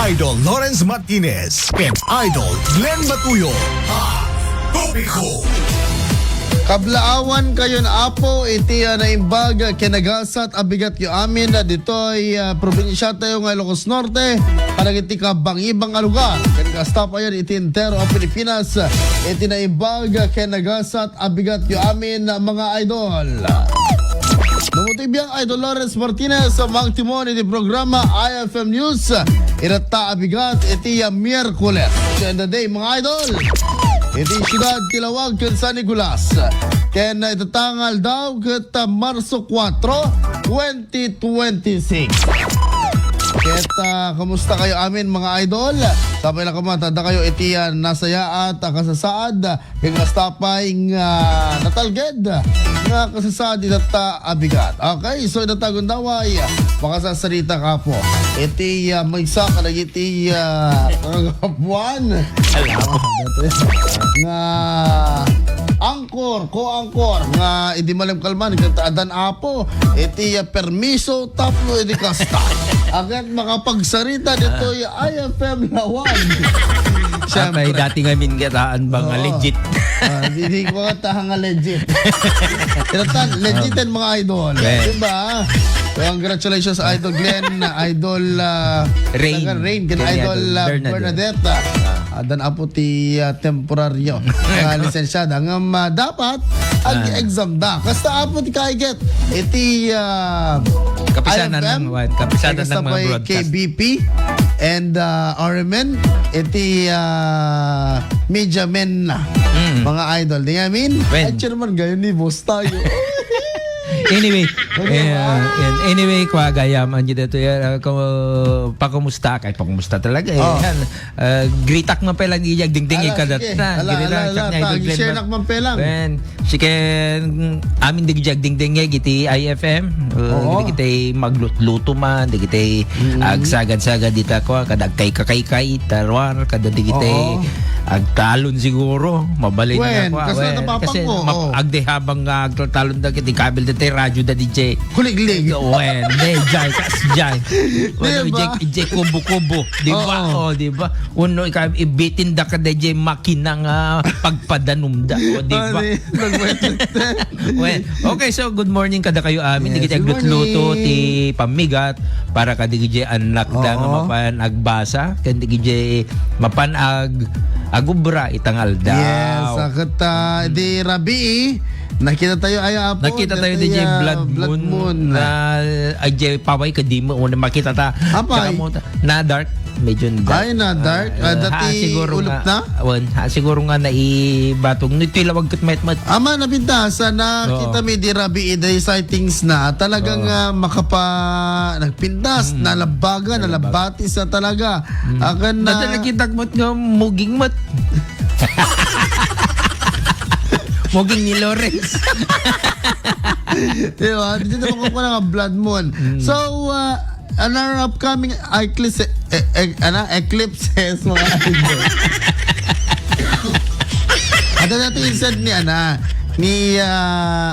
Idol Lawrence Martinez and Idol Glenn Matuyo. Topiko. Kablaawan kayon apo iti na imbag kinagasat abigat yu amin na ditoy probinsya tayo ng Ilocos Norte kanang iti kabang-ibang lugar kinagasta pa yan iti entero ang Pilipinas iti na imbag kinagasat abigat yu amin mga idol. Namutibiyang Idol Lawrence Martinez sa mga timon iti programa IFM News irata abigat iti Miyerkules in the day mga idol. Iti siyudad Tilawag ken San Nicolas. Ken itatangal daw ket Marso 4, 2026. Ket kamusta kayo amin mga idol? Sabay na kamatanda kayo iti nasaya at kasasaad ken astapay natalged nga kasasaad itata abigat. Okay, so itatagon daway makasasarita ka po. Iti maysa kanang iti kagabuan. Nga angkor nga idi malam kalman kataadan apo iti permiso tapno iti kasta agad makapagsarita dito IFM lawan. Siyempre dati ngamin gataan bang legit. Hindi ko katahang legit. Tinatan legitin mga idol. Diba? Congratulations Idol Glenn, Idol Rain, Idol Bernadette. Dan apo ti temporaryo lisensyada nga dapat ag-exam da kasta apo ti kaiget iti kapisanan ng mga broadcast KBP and RMN iti media men na mga idol di amin at chairman gayon ni boss tayo. Anyway, kwa gayaman dito pakumusta kahit pakumusta talaga yan. Gritak man pala giyag dingding ikadat na. Share nak man pala. Siken amin digjag dingding iti IFM. Digiti magluto man, digiti agsagad-sagad dita ko kadag kay tarwar kada digiti agtalon siguro mabalin na ko. Kasi agde habang agtalon da kiti kabel dito radyo da DJ kuliglig jay kasjay DJ kubo di ba di ba uno ibitin da ka DJ makina nga pagpadanum da di ba. Okay, so good morning kada kayo amin digiti agluto ti pamigat para kada DJ anak da nga mapan agbasa ken DJ mapan agubra itangal daw. Yes, akata di Rabi. Nakita tayo DJ Blood Moon na ajay paway kadimo una makita ta. Na dark medyo dark. Ay na dark. Dati ulap na. Siguro nga na ibatong nitilawag ket met. Ama napintasan na kita may di Rabi day sightings na talagang nagpintas, nalabagan, nalabati sa talaga. Akan na nakita mo nga muging mat. Moging ni Lawrence. Diba? Dito naman ko na Blood Moon. So, our upcoming eclipses mga idol. At natin said ni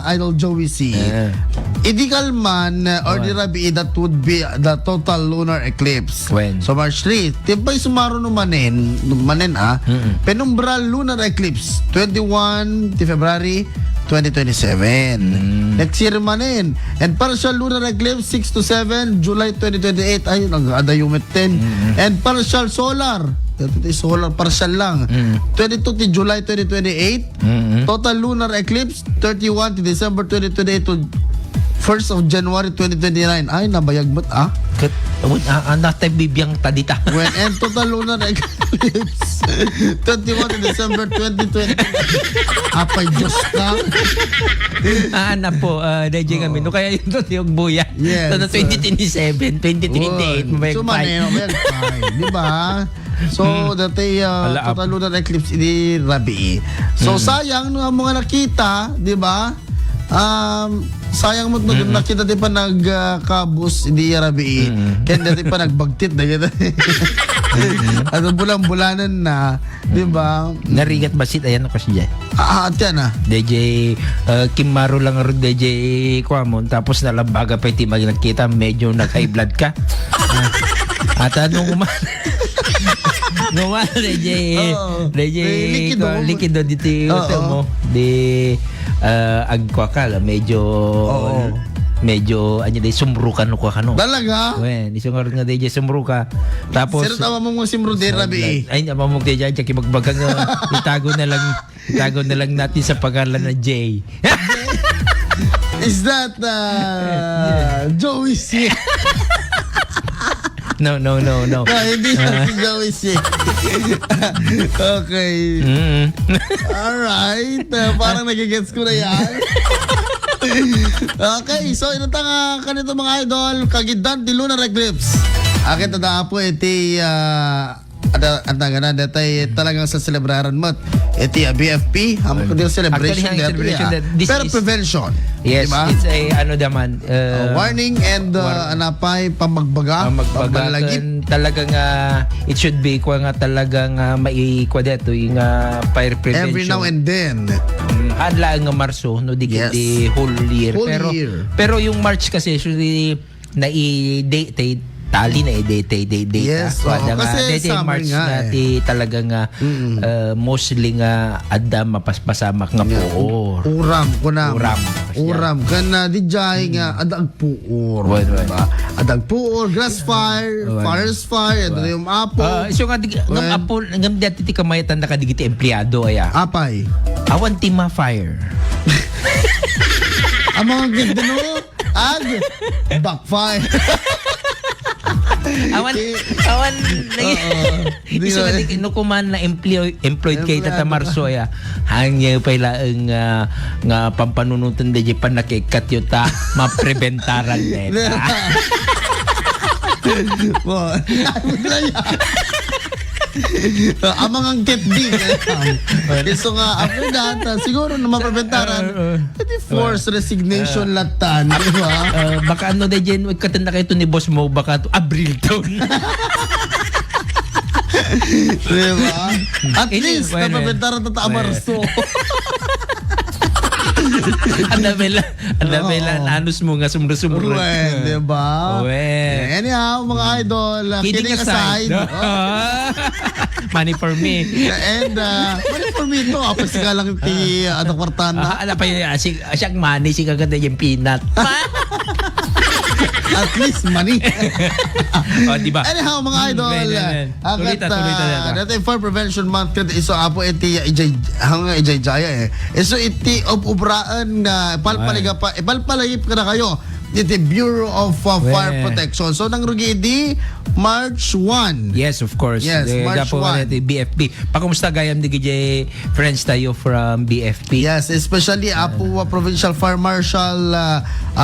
Idol Joey C. Ideal man or di Rabi that would be the total lunar eclipse. When? So March 3. Timpay sumaro manen penumbral lunar eclipse 21 February 2027. Next year manen. And partial lunar eclipse 6 to 7 July 2028. Ay nag-adayumet 10. And partial solar partial lang. 22 to July 2028. Total lunar eclipse 31 to December 2028 to 1st of January 2029. Ay, nabayag mo't natay bibiyang tadita. And total lunar eclipse 21 to December 2029. Apay Diyos ka. Po, DJ kami. No kaya yun yung buya. Yes. So, 2027, 2028. Di ba? So, dati total lunar eclipse ini Rabi. So, sayang nung mga nakita, di ba? Sayang mo nakita di pa nagkabus hindi Rabi. Kaya dati pa nagbagtit na kita. At bulan-bulanan na, di ba? Narigat basit ayan ako siya. At yan DJ Kim Maro lang rin DJ Kwamon tapos nalabaga pa iti maging nakita medyo nag-high blood ka. At anong Normal, DJ. Oo. DJ, Likido. likido dito Oo. ito mo. Di, agkwakal, medyo, sumrukan no kwa kano. Talaga? Wen, isungar nga DJ sumruka. Tapos, Sino tama mo si Mruder Rabi? ay, namamog DJ, kibagbagang itago na lang natin sa pangalan na J. Is that Joey C? No. No, hindi siya si Joey C. Okay. Mm. Alright. Parang nagigets ko na yan. Okay, so ito nga kanito mga idol, kagidan di lunar eclipse. Akin tada po iti ang tagana datay talagang sa celebraran mo. Iti BFP, hamon ko din celebration Actually, ang celebration that this pero is- prevention. Yes, diba? it's a ano naman. Warning and anapay pamagbaga, pambalagip. Magbagan talagang it should be kwa nga talagang maikwa dito yung fire prevention. Every now and then. Hadla nga Marso no di Yes. di whole year. Whole year. Pero yung March kasi usually na i-date tali na i-date. Yes, oo, kasi summer March nga na talagang mostly nga adda mapaspasamak nga poor. Uram ko na. Uram. Uram. Kana di jay nga adag puor. Well. Diba? Adag puor, grass fire, forest fire, ito yung apo. So nga ngam apo ngam dati ti kamayatan na kadigiti empleyado aya. Apay. Awan ti ma-fire. Ang mga ganda no? Backfire. Awan Di iso ba? nga di kuman na employed kay Tata Marso ya. Hangya pala nga pampanunutan di pan nakikat yuta mapreventaran neta. Amang ang ketbing. So nga, after that, siguro na mapapentaran, edi forced resignation latan, di ba? Baka ano dyan, katanda kayo to ni boss mo, baka to Abril to. Di ba? At Ini, least, bueno. napapentaran tata Marso. Ang dabela, nanos mo nga sumro-sumro. Uwen, di ba? Uwen. Anyhow, mga idol, kidding aside. Money for me. And, money for me to, apos ka lang ti anak kwartana. Ala pa yun, siyang money, si kaganda yung peanut. At least money. O, di ba? Anyhow, mga idol, Tulita. natin for prevention month kad iso apo iti ijay jaya iso iti ubraan na palpalagip ka na kayo iti Bureau of Fire Protection. So nang rugi di March 1. Yes, of course. Yes, March 1. BFP. Pakumusta gayam di gijay friends tayo from BFP. Yes, especially apo Provincial Fire Marshal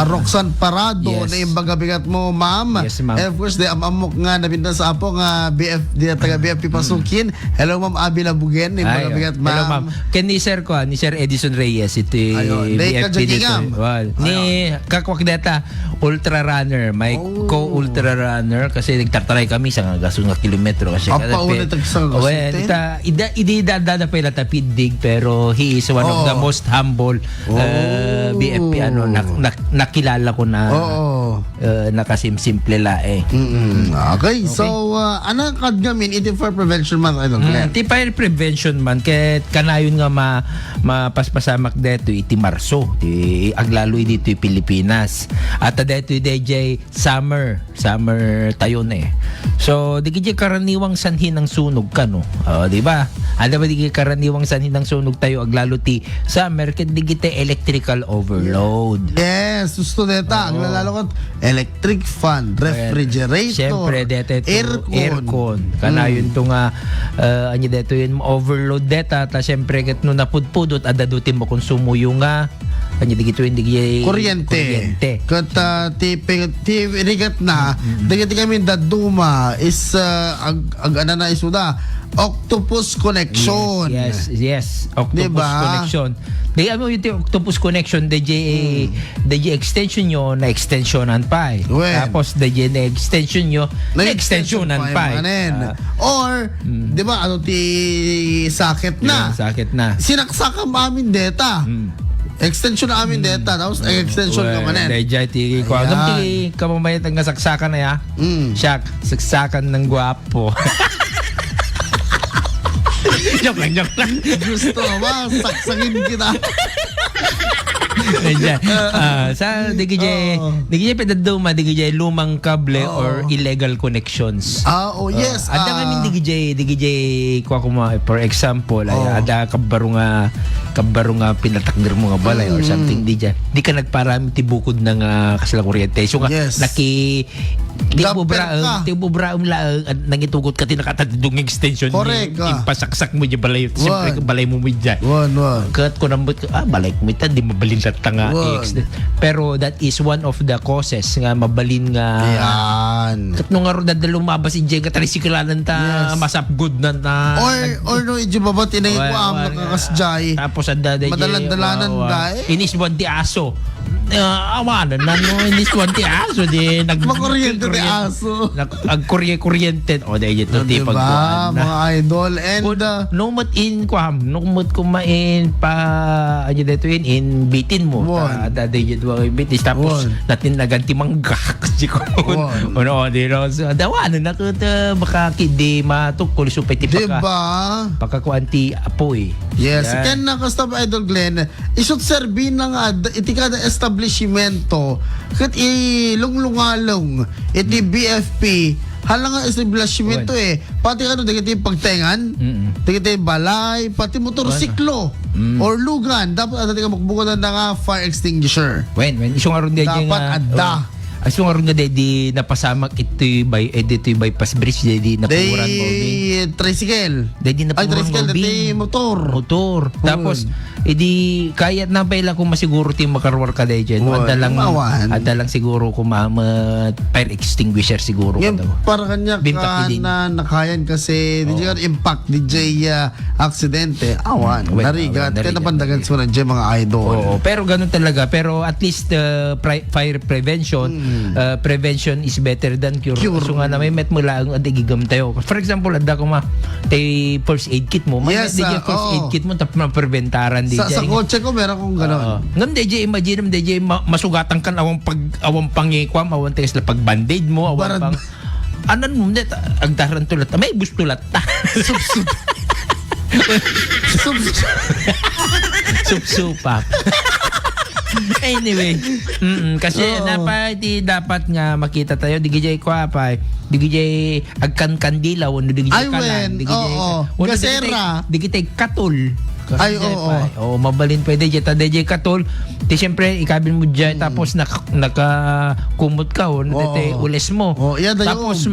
Roxanne Parado Yes. na yung bagabigat mo, ma'am. Yes, ma'am. And of course, di amok nga nabintan sa apo nga taga BFP Pasukin. Hello, ma'am Abby Labugen, yung bagabigat, ma'am. Hello, ma'am. Ken ni Sir ko, ni Sir Edison Reyes, ito Ayun, day ka BFP dito. dyan, Well, ni kakwak data, ultra runner. May co-ultra runner kasi nagtatry kami sa gaso nga kilometro. Kasi Ulit sa idadada pa ila tapiddig pero he is one of the most humble BFP nakilala ko na nakasimple lae. Okay, so ano kad gamin iti for prevention month idol Glenn? Ti fire prevention man ket kanayon nga mapaspasamak deto iti Marso ti aglaloy dito iti Pilipinas at deto DJ summer tayo na eh. So di kiti karaniwang sanhi ng sunog kano. Di ba? Ada ba di karaniwang sanhi ng sunog tayo aglalo ti summer ket di kiti electrical overload. Yes, gusto deta ang lalalo ko electric fan, refrigerator, Siyempre, dete aircon. Kanayon to nga, anya deto yun, overload deta, ta siyempre ket no napudpudot, adadutin mo konsumo yung anya digito yung kuryente. Kat ti rigat na, digiti kami daduma is ang ana na isuda Octopus Connection. Yes. Octopus Diba? Connection. Di mo yung Octopus Connection, DJ extension nyo, na extensionan pa eh. When? Tapos DJ na extension nyo, na extensionan pa eh. Or, di ba, ano ti sakit na? Sakit na. Sinaksakan amin data. Extension na amin data. Tapos, extension ka manen. DJ ti ko. Ayan. Anong ti kamamayat ang saksakan na ya? Siyak, saksakan ng gwapo. Joke lang. Gusto ba? Saksangin kita. Ayan. Sa digijay pedaduma, digijay lumang kable or illegal connections. Yes. Ada nga digijay kuha ko for example, ada kabaro nga pinatakder mo nga balay or something di ka nagparami tibukod ng kasala kuryente. So nga Yes. di Daper ka. mo braum la nangitugot ka tinakatadung extension Correct ka. impasaksak mo di balay. Siyempre balay mo dyan. One. Kat ko nambot ko, balay ko mita, di mabalin sa tanga. Pero that is one of the causes nga mabalin nga. Yan. Kat nung nga ro dadalo mabas injay ka tarisikulanan ta Yes. masapgod na ta. Or no, iji baba tinay ko nakakasjay. Tapos ada Madalan-dalanan inis buwan ti aso. Awanan na no inis buwan ti aso di Makuryente ti aso. Kuryente. O dahil ito ti Diba, pagkuhan na. mga idol? And, Numot kumain pa ano dito in bitin mo. One. Daday bitis tapos One. natin naganti manggak. One. Ano di no. So dawanan na ko baka kidi matukol supay ti diba? pagkakuan ti apoy. Yes, Yan. ken na Stop Idol Glenn, isot serbi na nga iti kada establishmento ket ilunglungalong iti BFP hala nga establishmento pati ano dagiti pagtengan dagiti balay pati motorsiklo or lugan dapat ada ka magbukodan na nga fire extinguisher When iso nga ron di dapat adda. Iso nga ron nga di napasamak ito'y bypass bridge di napuran mo di. Tricycle. Di napuran tricycle, dati motor. Tapos edi kaya na pala kung masiguro ti makarwar ka day dyan. Mawan. Ada lang siguro kung fire extinguisher siguro ka Ngayon, daw. para kanya Bintak ka din. na nakayan kasi di ka impact di aksidente. Awan. Narigat. Kaya napandagan sa mga mga idol. Oo, pero ganun talaga. Pero at least fire prevention is better than cure. So nga na may met mo lang adigigam tayo. For example, ada ko tay first aid kit mo. May Yes, met first aid kit mo tapos preventaran di Sa kotse ko meron kong gano'n. Ngam DJ imagine DJ masugatan kan awang pangikwam awang tegas la pag-bandage mo awang Barad- pang anan mo net agdaran tulat may bustulat ta supsupak anyway kasi dapat nga makita tayo digijay ko pa digijay agkan kandila wano digijay kalan digijay katul Ay, oo. Mabalin pwede dyan. DJ Katol, di siyempre, ikabin mo dyan, tapos nakakumot ka, te ules mo. Tapos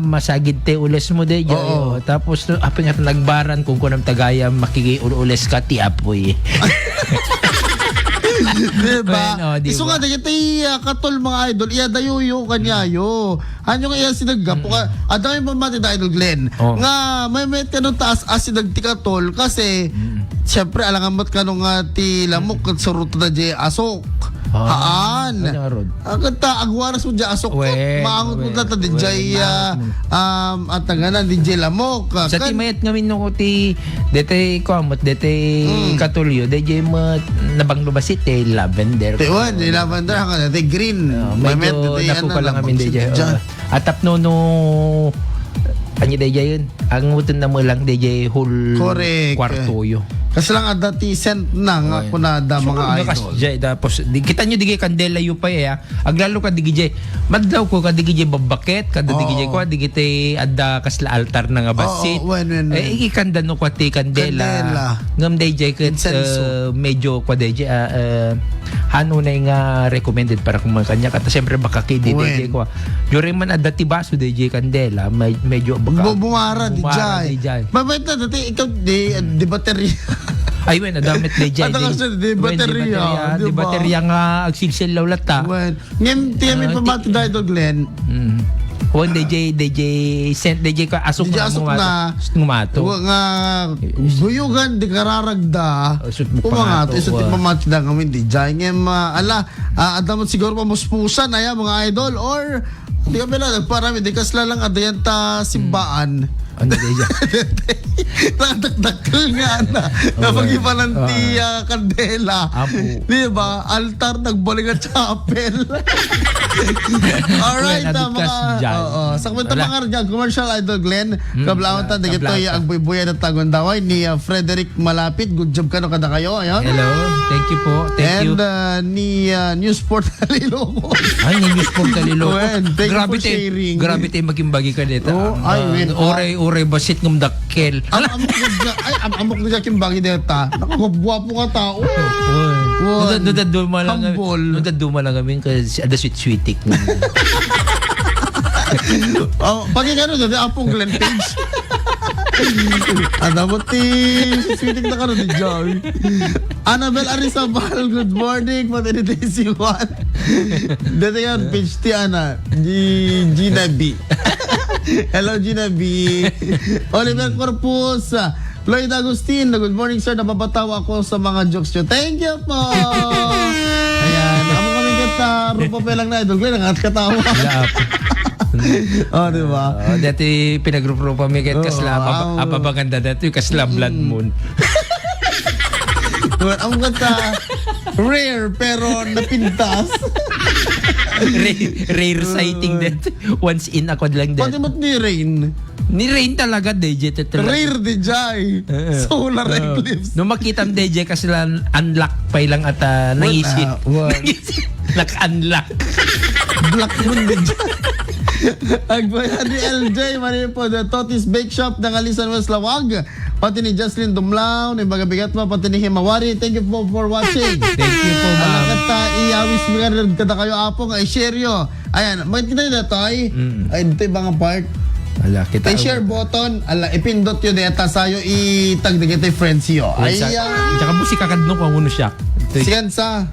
masagid te ules mo de dyan. Tapos, apin nga nagbaran, kung kunang tagaya, makikiules ka, ti apoy. Diba? Bueno, diba? Iso nga dagiti katol mga idol iya dayuyo kanyayo. Hanyo nga iya sinaggapo ka. Adami pa mati da idol Glenn. Nga may kanong taas asinag ti katol kasi syempre alangamot kanong ti lamok kat suruto na di asok. Haan. Kanta agwaras mo di asok ko. Maangot mo na di jay at nga di jay lamok. Sa timayat ngamin no ko ti dete komot dete katulyo de jay nabang lubasit lavender. Tewan, lavender hanggang dati green. Medyo naku ka lang amin DJ. Atap no anyo DJ yun. Ang mutin na mo lang DJ whole kwarto yo. Kasi lang dati sent na nga po na da mga idol. Tapos kita nyo digay kandela yu pa aglalo ka digay madlaw ko ka digay babaket ka digay ko digay adda kasla altar na nga basit ikikanda no kwa ti kandela ngam DJ medyo kwa DJ hano na nga recommended para kung kanya kata siyempre baka kidi DJ ko yuri man adda ti baso DJ kandela medyo baka bumara DJ mabait na dati ikaw di battery ay wen adamit DJ di baterya di baterya nga agsilsil lawlat ta ngem tiyami pamati da idol Glenn Huwag DJ sent DJ ka asok na ngumato. Huwag nga buyugan di kararagda. Pumangato isot pamati da ngamin DJ ngem adamot siguro pamuspusan aya mga idol or di ka pala nagparami di kasla lang adayan ta simbaan. Ano DJ? Nakadagdag nga na napag-ipanan ti kandela. Di ba? Altar nagbalik at chapel. Alright, mga Sa kwento Wala. mga radyan, commercial idol Glenn, kablawatan, wala, dito kablawatan. ang buy-buyan at tagondaway ni Frederick Malapit. Good job ka no kada kayo. Ayan. Hello. Thank you po. Thank you. And ni Newsport Haliloko. Ay, news po talilo. Well, thank you Grabe for sharing. Grabe tayo magimbagi ka dito. Oh, ay, win. Oray basit ng dakkel. Amok na dyan bagi deta. Nakakabwapo ka tao. Nudad duma lang. Humble. Nudad duma lang kami kasi ada sweet-sweetik. Pagi ka nun, apong Glenn Page. Ano mo ti, sweetik na ka nun di Joy. Annabel Arizabal, good morning. Pati ni Daisy Juan. Dito yan, page ti Ana. Gina B. Hello Gina B. Oliver Corpus. Lloyd Agustin, good morning sir. Napapatawa ako sa mga jokes nyo. Thank you po. Ayan, ako kami kita. Rupo pa lang na idol. Glenn, ang katawa. Laap. Oh, di ba? Dati pinagrupo kami kahit kasla. wow. Apa maganda dati yung kasla blood moon. Well, ang kata, rare pero napintas. Rare sighting dati. Once in ako lang dati. Pati mo't ni Rain. Ni Rain talaga, DJ. Rare di Jai. Solar eclipse. Nung makita ang DJ kasi lang unlock pa lang at nangisip. Nag-unlock. Black moon di Jai. Agbayan ni LJ, manin po, the Totis Bake Shop ng Alisan West Lawag. Pati ni Jocelyn Dumlao, ni Bagabigat mo, pati ni Himawari. Thank you po for watching. Thank you po, ma'am. Alakat iawis mga rin kada kayo apong ay share yo. Ayan, bakit kita nila toy? Ay, ito yung mga part. Ala, kita. Share button, ala, ipindot yun deta sayo itag na kita friends yo. Ay, Tsaka musika kadno kung ano siya. siyan sa.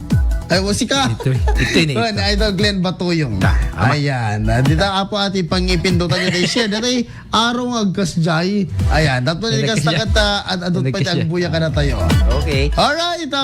Ay, wasika. Ito yun. Well, Idol Glenn Batuyong. Ama. Ayan. Dito apo ati pangipindutan nyo tayo share. Dito ay araw agkas jay. Ayan. Dapat nilikas na kata at adot pa Nagkas ang siya. buya ka na tayo. Okay. Alright.